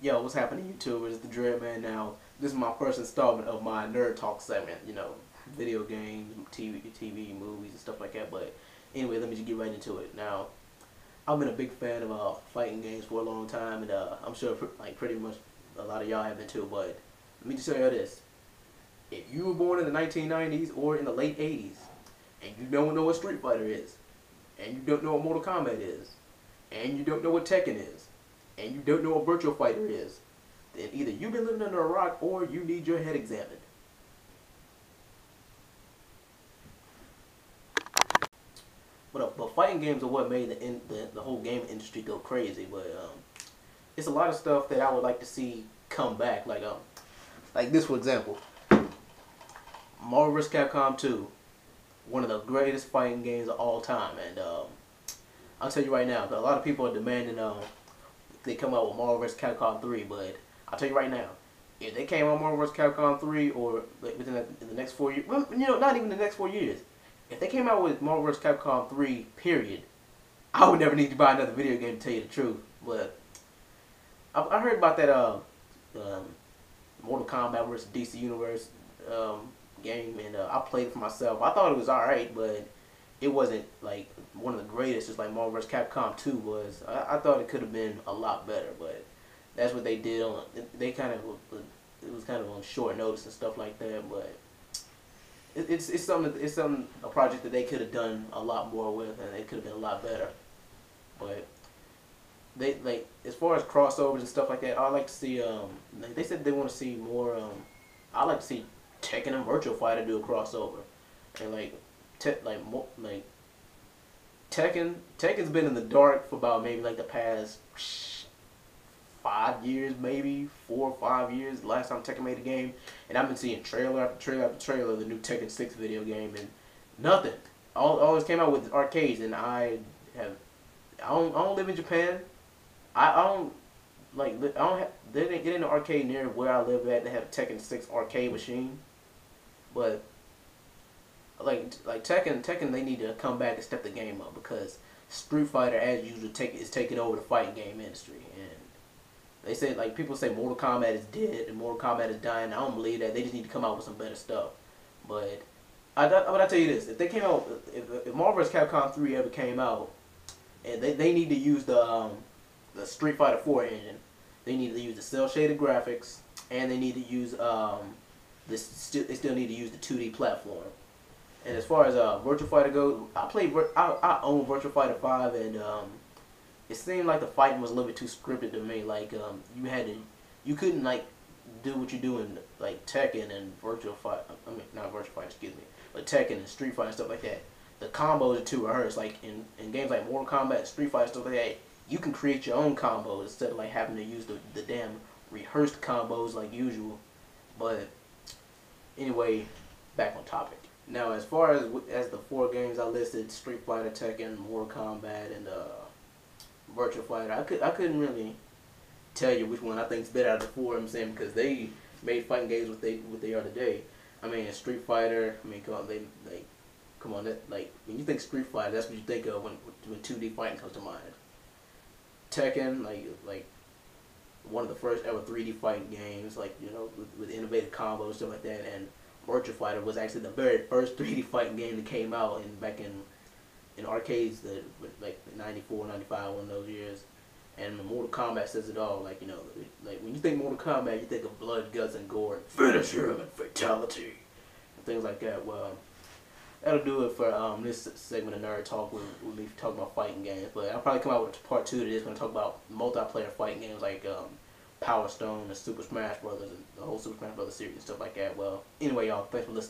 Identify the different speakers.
Speaker 1: Yo, what's happening, YouTube? It's the Dread Man. Now, this is my first installment of my Nerd Talk segment. You know, video games, TV, movies, and stuff like that. But anyway, let me just get right into it. Now, I've been a big fan of fighting games for a long time, and I'm sure like pretty much a lot of y'all have been too. But let me just tell you this: if you were born in the 1990s or in the late 80s, and you don't know what Street Fighter is, and you don't know what Mortal Kombat is, and you don't know what Tekken is, and you don't know what Virtual Fighter is, then either you've been living under a rock or you need your head examined. But fighting games are what made the whole game industry go crazy. But it's a lot of stuff that I would like to see come back. Like this for example, Marvel vs. Capcom 2, one of the greatest fighting games of all time. And I'll tell you right now, a lot of people are demanding they come out with Marvel vs. Capcom 3, but I'll tell you right now, if they came out Marvel vs. Capcom 3 or like within the next 4 years, well, you know, not even the next 4 years, if they came out with Marvel vs. Capcom 3, period, I would never need to buy another video game to tell you the truth. But I heard about that Mortal Kombat vs. DC Universe game, and I played it for myself. I thought it was alright, but it wasn't like one of the greatest, just like Marvel vs. Capcom 2 was. I thought it could have been a lot better, but that's what they did. They kind of, it was kind of on short notice and stuff like that. But it's something, a project that they could have done a lot more with, and it could have been a lot better. But they, like, as far as crossovers and stuff like that, I like to see like they said they want to see more. I like to see Tekken and Virtual Fighter do a crossover, and like Tekken's been in the dark for about maybe like the past 5 years, maybe 4 or 5 years. Last time Tekken made a game, and I've been seeing trailer after trailer after trailer of the new Tekken 6 video game, and nothing. Always came out with arcades, and I don't live in Japan. I don't like I don't have, they didn't get in the arcade near where I live at. They have a Tekken 6 arcade machine, but like Tekken, they need to come back and step the game up, because Street Fighter, as usual, is taking over the fighting game industry. And they say, like, people say Mortal Kombat is dead and Mortal Kombat is dying. I don't believe that. They just need to come out with some better stuff. But I tell you this: if they came out, if Marvel vs. Capcom 3 ever came out, and they need to use the Street Fighter 4 engine, they need to use the cel shaded graphics, and they need to use they still need to use the 2D platform. And as far as Virtual Fighter goes, I own Virtual Fighter 5, and it seemed like the fighting was a little bit too scripted to me. Like you couldn't like do what you do in like Tekken and Virtual Fighter. I mean, not Virtual Fighter, excuse me, but Tekken and Street Fighter and stuff like that. The combos are too rehearsed. Like in games like Mortal Kombat, Street Fighter, stuff like that, you can create your own combos instead of like having to use the damn rehearsed combos like usual. But anyway, back on topic. Now, as far as the 4 games I listed, Street Fighter, Tekken, Mortal Kombat, and Virtual Fighter, I couldn't really tell you which one I think is better out of the 4. I'm saying, because they made fighting games what they are today. I mean, Street Fighter. I mean, come on, like when you think Street Fighter, that's what you think of when 2D fighting comes to mind. Tekken, like one of the first ever 3D fighting games, like, you know, with innovative combos and stuff like that. And Virtual Fighter was actually the very first 3D fighting game that came out back in arcades, that like 94, 95, one of those years. And Mortal Kombat says it all. Like, you know, like when you think Mortal Kombat, you think of blood, guts, and gore, and finisher and fatality, and things like that. Well, that'll do it for this segment of Nerd Talk. We'll be talking about fighting games, but I'll probably come out with part 2 to this. Going to talk about multiplayer fighting games like Power Stone and Super Smash Brothers and the whole Super Smash Brothers series and stuff like that. Well, anyway, y'all, thanks for listening.